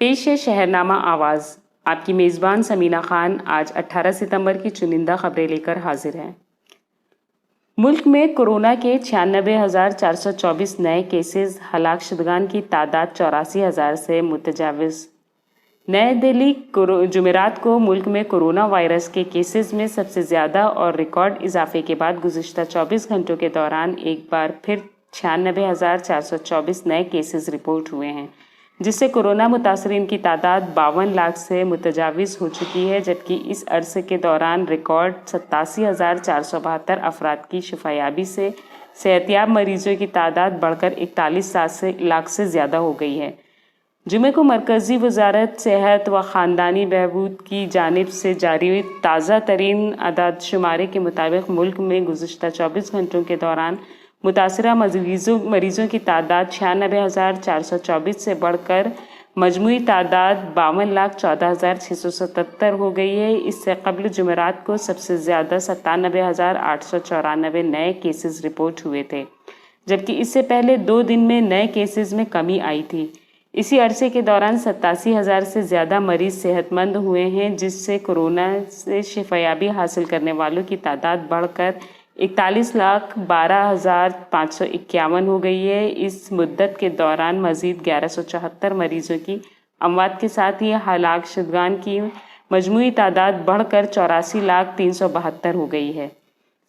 پیش ہے شہرنامہ آواز. آپ کی میزبان سمینہ خان آج 18 ستمبر کی چنندہ خبریں لے کر حاضر ہیں. ملک میں کورونا کے 96,424 نئے کیسز، ہلاک شدگان کی تعداد 84,000 سے متجاوز. نئی دہلی، جمعرات کو ملک میں کورونا وائرس کے کیسز میں سب سے زیادہ اور ریکارڈ اضافے کے بعد گزشتہ 24 گھنٹوں کے دوران ایک بار پھر 96,424 نئے کیسز رپورٹ ہوئے ہیں، جس سے کورونا متاثرین کی تعداد 52 لاکھ سے متجاوز ہو چکی ہے، جبکہ اس عرصے کے دوران ریکارڈ 87,472 افراد کی شفایابی سے صحت یاب مریضوں کی تعداد بڑھ کر 41 لاکھ سے زیادہ ہو گئی ہے. جمعے کو مرکزی وزارت صحت و خاندانی بہبود کی جانب سے جاری تازہ ترین اعداد شمار کے مطابق ملک میں گزشتہ 24 گھنٹوں کے دوران متاثرہ مریضوں کی تعداد 96,424 سے بڑھ کر مجموعی تعداد 52,14,677 ہو گئی ہے. اس سے قبل جمعرات کو سب سے زیادہ 97,894 نئے کیسز رپورٹ ہوئے تھے، جبکہ اس سے پہلے 2 دن میں نئے کیسز میں کمی آئی تھی. اسی عرصے کے دوران 87,000 سے زیادہ مریض صحت مند ہوئے ہیں، جس سے کورونا سے شفایابی حاصل کرنے والوں کی تعداد بڑھ کر 41,12,551 ہو گئی ہے. اس مدت کے دوران مزید 1,174 مریضوں کی اموات کے ساتھ ہی ہلاک شدگان کی مجموعی تعداد بڑھ کر 84,372 ہو گئی ہے.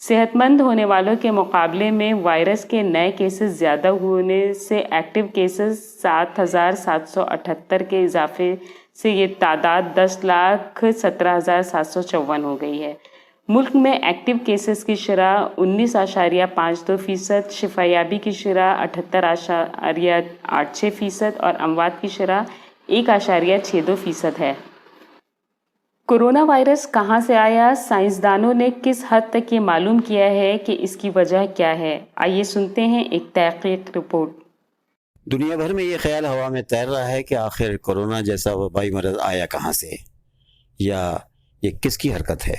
صحت مند ہونے والوں کے مقابلے میں وائرس کے نئے کیسز زیادہ ہونے سے ایکٹیو کیسز 7,778 کے اضافے سے یہ تعداد 10,17,754 ہو گئی ہے. ملک میں ایکٹیو کیسز کی شرح 19.52%، شفایابی کی شرح 78.86% اور اموات کی شرح 1.62% ہے. کورونا وائرس کہاں سے آیا؟ سائنسدانوں نے کس حد تک یہ معلوم کیا ہے کہ اس کی وجہ کیا ہے؟ آئیے سنتے ہیں ایک تحقیق رپورٹ. دنیا بھر میں یہ خیال ہوا میں تیر رہا ہے کہ آخر کورونا جیسا وبائی مرض آیا کہاں سے، یا یہ کس کی حرکت ہے؟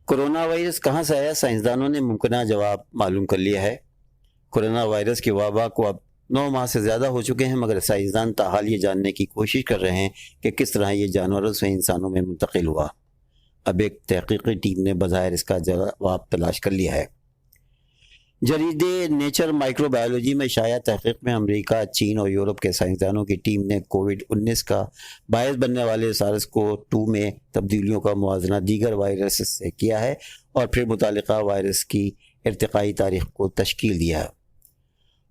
کورونا وائرس کہاں سے آیا؟ سائنسدانوں نے ممکنہ جواب معلوم کر لیا ہے. کورونا وائرس کی وبا کو اب 9 ماہ سے زیادہ ہو چکے ہیں، مگر سائنسدان تاحال یہ جاننے کی کوشش کر رہے ہیں کہ کس طرح یہ جانوروں سے انسانوں میں منتقل ہوا. اب ایک تحقیقی ٹیم نے بظاہر اس کا جواب تلاش کر لیا ہے. جریدے نیچر مائکرو بایولوجی میں شائع تحقیق میں امریکہ، چین اور یورپ کے سائنسدانوں کی ٹیم نے کووڈ-19 کا باعث بننے والے SARS-CoV-2 میں تبدیلیوں کا موازنہ دیگر وائرس سے کیا ہے اور پھر متعلقہ وائرس کی ارتقائی تاریخ کو تشکیل دیا.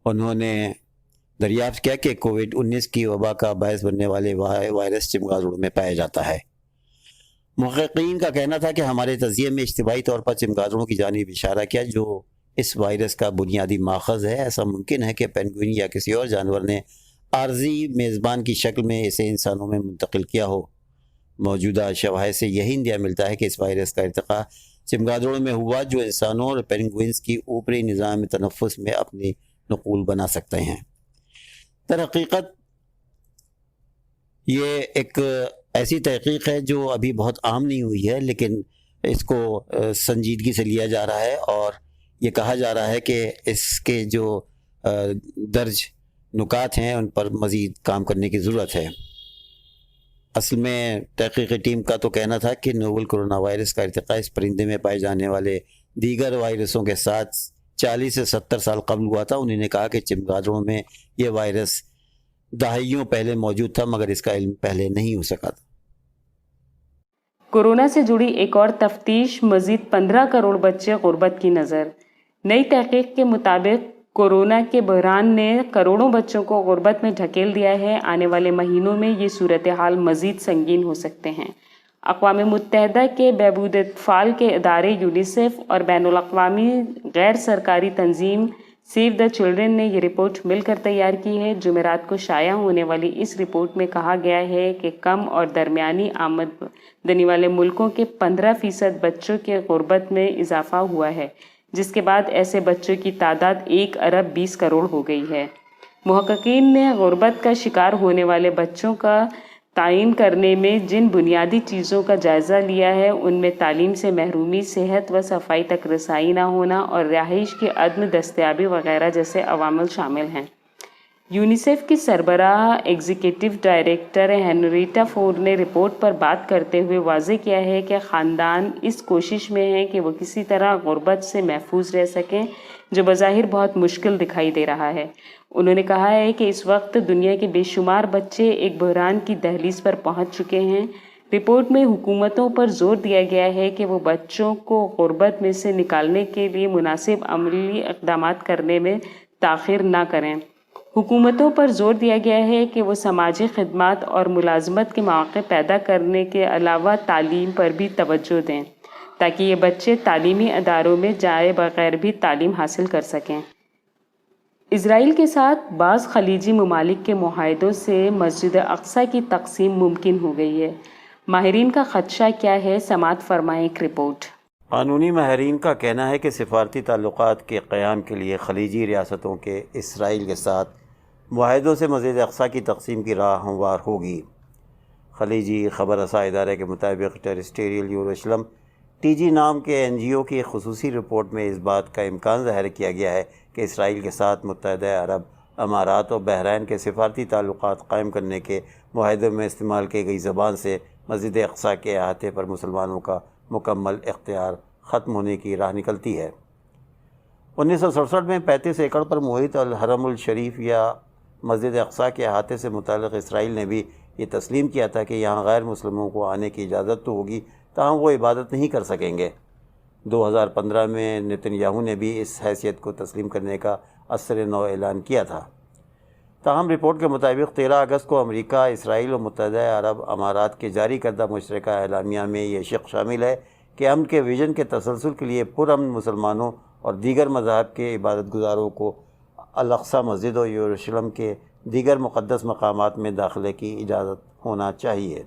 انہوں نے دریافت کیا کہ کووڈ-19 کی وبا کا باعث بننے والے وائرس چمگادڑوں میں پایا جاتا ہے. محققین کا کہنا تھا کہ ہمارے تجزیے میں اجتماعی طور پر چمگادڑوں کی جانب اشارہ کیا جو اس وائرس کا بنیادی ماخذ ہے. ایسا ممکن ہے کہ پینگوئن یا کسی اور جانور نے عارضی میزبان کی شکل میں اسے انسانوں میں منتقل کیا ہو. موجودہ شواہد سے یہی اندیا ملتا ہے کہ اس وائرس کا ارتقاء چمگادڑوں میں ہوا جو انسانوں اور پینگوئنز کی اوپری نظام تنفس میں اپنی نقول بنا سکتے ہیں. تحقیقت یہ ایک ایسی تحقیق ہے جو ابھی بہت عام نہیں ہوئی ہے، لیکن اس کو سنجیدگی سے لیا جا رہا ہے اور یہ کہا جا رہا ہے کہ اس کے جو درج نکات ہیں ان پر مزید کام کرنے کی ضرورت ہے. اصل میں تحقیقی ٹیم کا تو کہنا تھا کہ نوول کرونا وائرس کا ارتقاء اس پرندے میں پائے جانے والے دیگر وائرسوں کے ساتھ 40 سے 70 سال قبل ہوا تھا. انہوں نے کہا کہ چمگادڑوں میں یہ وائرس دہائیوں پہلے موجود تھا، مگر اس کا علم پہلے نہیں ہو سکا تھا. کورونا سے جڑی ایک اور تفتیش، مزید 15 کروڑ بچے غربت کی نظر. نئی تحقیق کے مطابق کورونا کے بحران نے کروڑوں بچوں کو غربت میں دھکیل دیا ہے. آنے والے مہینوں میں یہ صورتحال مزید سنگین ہو سکتے ہیں. اقوام متحدہ کے بہبود اطفال کے ادارے یونیسیف اور بین الاقوامی غیر سرکاری تنظیم سیو دا چلڈرن نے یہ رپورٹ مل کر تیار کی ہے. جمعرات کو شائع ہونے والی اس رپورٹ میں کہا گیا ہے کہ کم اور درمیانی آمدنی والے ملکوں کے 15% بچوں کے غربت میں اضافہ ہوا ہے، جس کے بعد ایسے بچوں کی تعداد 1 ارب 20 کروڑ ہو گئی ہے. محققین نے غربت کا شکار ہونے والے بچوں کا تعین کرنے میں جن بنیادی چیزوں کا جائزہ لیا ہے ان میں تعلیم سے محرومی، صحت و صفائی تک رسائی نہ ہونا اور رہائش کی عدم دستیابی وغیرہ جیسے عوامل شامل ہیں. یونیسیف کی سربراہ ایگزیکٹو ڈائریکٹر ہینریٹا فورڈ نے رپورٹ پر بات کرتے ہوئے واضح کیا ہے کہ خاندان اس کوشش میں ہیں کہ وہ کسی طرح غربت سے محفوظ رہ سکیں، جو بظاہر بہت مشکل دکھائی دے رہا ہے۔ انہوں نے کہا ہے کہ اس وقت دنیا کے بے شمار بچے ایک بحران کی دہلیز پر پہنچ چکے ہیں۔ رپورٹ میں حکومتوں پر زور دیا گیا ہے کہ وہ بچوں کو غربت میں سے نکالنے کے لیے مناسب عملی اقدامات کرنے میں تاخیر نہ کریں۔ حکومتوں پر زور دیا گیا ہے کہ وہ سماجی خدمات اور ملازمت کے مواقع پیدا کرنے کے علاوہ تعلیم پر بھی توجہ دیں، تاکہ یہ بچے تعلیمی اداروں میں جائے بغیر بھی تعلیم حاصل کر سکیں۔ اسرائیل کے ساتھ بعض خلیجی ممالک کے معاہدوں سے مسجد اقصی کی تقسیم ممکن ہو گئی ہے۔ ماہرین کا خدشہ کیا ہے، سماعت فرمائیں ایک رپورٹ۔ قانونی ماہرین کا کہنا ہے کہ سفارتی تعلقات کے قیام کے لیے خلیجی ریاستوں کے اسرائیل کے ساتھ معاہدوں سے مسجد اقصی کی تقسیم کی راہ ہموار ہوگی۔ خلیجی خبر رساں ادارے کے مطابق ٹیریسٹریل یروشلم TG نام کے NGO کی خصوصی رپورٹ میں اس بات کا امکان ظاہر کیا گیا ہے کہ اسرائیل کے ساتھ متحدہ عرب امارات اور بحرین کے سفارتی تعلقات قائم کرنے کے معاہدوں میں استعمال کی گئی زبان سے مسجد اقصی کے احاطے پر مسلمانوں کا مکمل اختیار ختم ہونے کی راہ نکلتی ہے۔ 1967 میں 35 ایکڑ پر محیط الحرم الشریف یا مسجد اقصی کے احاطے سے متعلق اسرائیل نے بھی یہ تسلیم کیا تھا کہ یہاں غیر مسلموں کو آنے کی اجازت تو ہوگی، تاہم وہ عبادت نہیں کر سکیں گے۔ 2015 میں نتن یاہو نے بھی اس حیثیت کو تسلیم کرنے کا عصر نو اعلان کیا تھا۔ تاہم رپورٹ کے مطابق 13 اگست کو امریکہ، اسرائیل اور متحدہ عرب امارات کے جاری کردہ مشترکہ اعلامیہ میں یہ شق شامل ہے کہ امن کے ویژن کے تسلسل کے لیے پرامن مسلمانوں اور دیگر مذاہب کے عبادت گزاروں کو الاقصی مسجد اور یروشلم کے دیگر مقدس مقامات میں داخلے کی اجازت ہونا چاہیے۔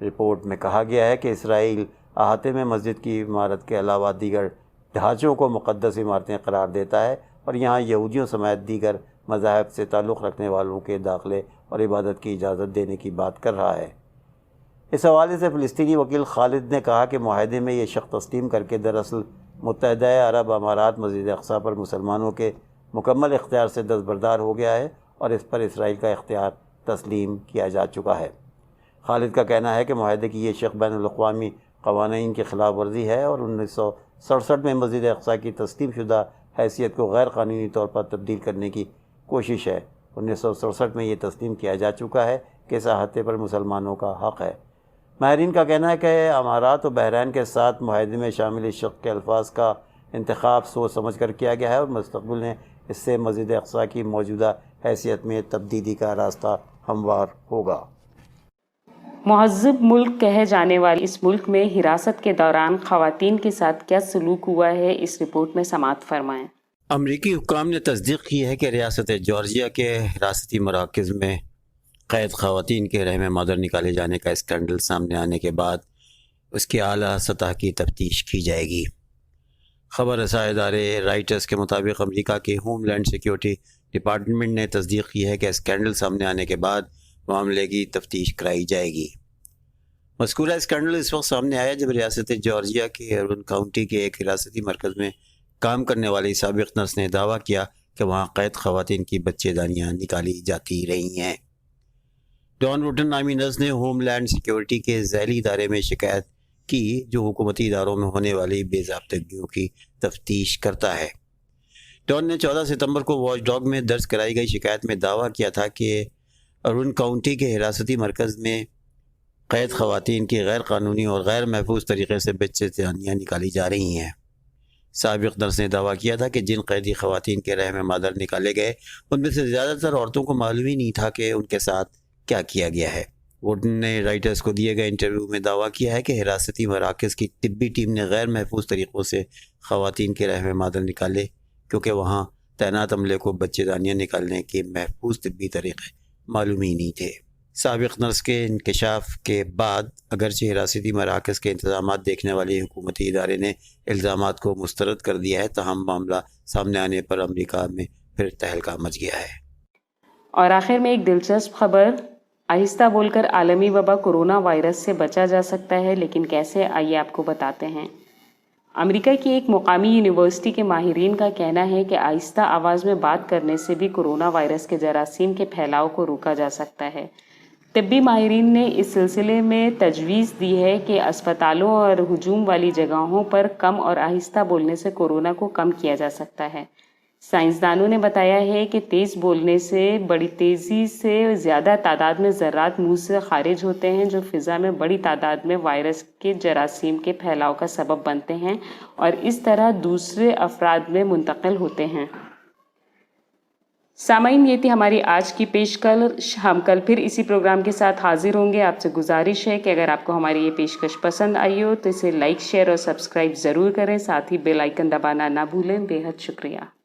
رپورٹ میں کہا گیا ہے کہ اسرائیل احاطے میں مسجد کی عمارت کے علاوہ دیگر ڈھانچوں کو مقدس عمارتیں قرار دیتا ہے اور یہاں یہودیوں سمیت دیگر مذاہب سے تعلق رکھنے والوں کے داخلے اور عبادت کی اجازت دینے کی بات کر رہا ہے۔ اس حوالے سے فلسطینی وکیل خالد نے کہا کہ معاہدے میں یہ شق تسلیم کر کے دراصل متحدہ عرب امارات مسجد اقصی پر مسلمانوں کے مکمل اختیار سے دستبردار ہو گیا ہے اور اس پر اسرائیل کا اختیار تسلیم کیا جا چکا ہے۔ خالد کا کہنا ہے کہ معاہدے کی یہ شق بین الاقوامی قوانین کی خلاف ورزی ہے اور 1967 میں مسجد اقصی کی تسلیم شدہ حیثیت کو غیر قانونی طور پر تبدیل کرنے کی کوشش ہے۔ 1967 میں یہ تسلیم کیا جا چکا ہے کہ اس احاطے پر مسلمانوں کا حق ہے۔ ماہرین کا کہنا ہے کہ امارات اور بحرین کے ساتھ معاہدے میں شامل اس شق کے الفاظ کا انتخاب سوچ سمجھ کر کیا گیا ہے اور مستقبل میں اس سے مسجد اقصی کی موجودہ حیثیت میں تبدیلی کا راستہ ہموار ہوگا۔ مہذب ملک کہے جانے والے اس ملک میں حراست کے دوران خواتین کے ساتھ کیا سلوک ہوا ہے، اس رپورٹ میں سماعت فرمائیں۔ امریکی حکام نے تصدیق کی ہے کہ ریاست جارجیا کے حراستی مراکز میں قید خواتین کے رحم مادر نکالے جانے کا اسکینڈل سامنے آنے کے بعد اس کی اعلیٰ سطح کی تفتیش کی جائے گی۔ خبر رساں ادارے رائٹرز کے مطابق امریکہ کے ہوم لینڈ سیکیورٹی ڈپارٹمنٹ نے تصدیق کی ہے کہ اسکینڈل سامنے آنے کے بعد معاملے کی تفتیش کرائی جائے گی۔ مذکورہ اسکینڈل اس وقت سامنے آیا جب ریاست جارجیا کے ارون کاؤنٹی کے ایک حراستی مرکز میں کام کرنے والی سابق نرس نے دعویٰ کیا کہ وہاں قید خواتین کی بچے دانیاں نکالی جاتی رہی ہیں۔ ڈان روٹن نامی نرس نے ہوم لینڈ سیکیورٹی کے ذیلی ادارے میں شکایت کی جو حکومتی اداروں میں ہونے والی بے ضابطگیوں کی تفتیش کرتا ہے۔ ڈان نے 14 ستمبر کو واچ ڈاگ میں درج کرائی گئی شکایت میں دعویٰ کیا تھا کہ ارون کاؤنٹی کے حراستی مرکز میں قید خواتین کی غیر قانونی اور غیر محفوظ طریقے سے بچے دانیاں نکالی جا رہی ہیں۔ سابق نرس نے دعویٰ کیا تھا کہ جن قیدی خواتین کے رحم مادر نکالے گئے ان میں سے زیادہ تر عورتوں کو معلوم ہی نہیں تھا کہ ان کے ساتھ کیا کیا گیا ہے۔ ووڈن نے رائٹرز کو دیے گئے انٹرویو میں دعویٰ کیا ہے کہ حراستی مراکز کی طبی ٹیم نے غیر محفوظ طریقوں سے خواتین کے رحم مادر نکالے کیونکہ وہاں تعینات عملے کو بچے دانیاں نکالنے کے محفوظ طبی طریقے معلوم ہی نہیں تھے۔ سابق نرس کے انکشاف کے بعد اگرچہ حراستی مراکز کے انتظامات دیکھنے والے حکومتی ادارے نے الزامات کو مسترد کر دیا ہے، تاہم معاملہ سامنے آنے پر امریکہ میں پھر تہلکہ مچ گیا ہے۔ اور آخر میں ایک دلچسپ خبر، آہستہ بول کر عالمی وبا کورونا وائرس سے بچا جا سکتا ہے، لیکن کیسے، آئیے آپ کو بتاتے ہیں۔ امریکہ کی ایک مقامی یونیورسٹی کے ماہرین کا کہنا ہے کہ آہستہ آواز میں بات کرنے سے بھی کورونا وائرس کے جراثیم کے پھیلاؤ کو روکا جا سکتا ہے۔ طبی ماہرین نے اس سلسلے میں تجویز دی ہے کہ اسپتالوں اور ہجوم والی جگہوں پر کم اور آہستہ بولنے سے کورونا کو کم کیا جا سکتا ہے۔ سائنسدانوں نے بتایا ہے کہ تیز بولنے سے بڑی تیزی سے زیادہ تعداد میں ذرات منہ سے خارج ہوتے ہیں جو فضا میں بڑی تعداد میں وائرس کے جراثیم کے پھیلاؤ کا سبب بنتے ہیں اور اس طرح دوسرے افراد میں منتقل ہوتے ہیں۔ سامعین، یہ تھی ہماری آج کی پیشکش۔ ہم کل پھر اسی پروگرام کے ساتھ حاضر ہوں گے۔ آپ سے گزارش ہے کہ اگر آپ کو ہماری یہ پیشکش پسند آئی ہو تو اسے لائک، شیئر اور سبسکرائب ضرور کریں، ساتھ ہی بیل آئیکن دبانا نہ بھولیں۔ بے حد شکریہ۔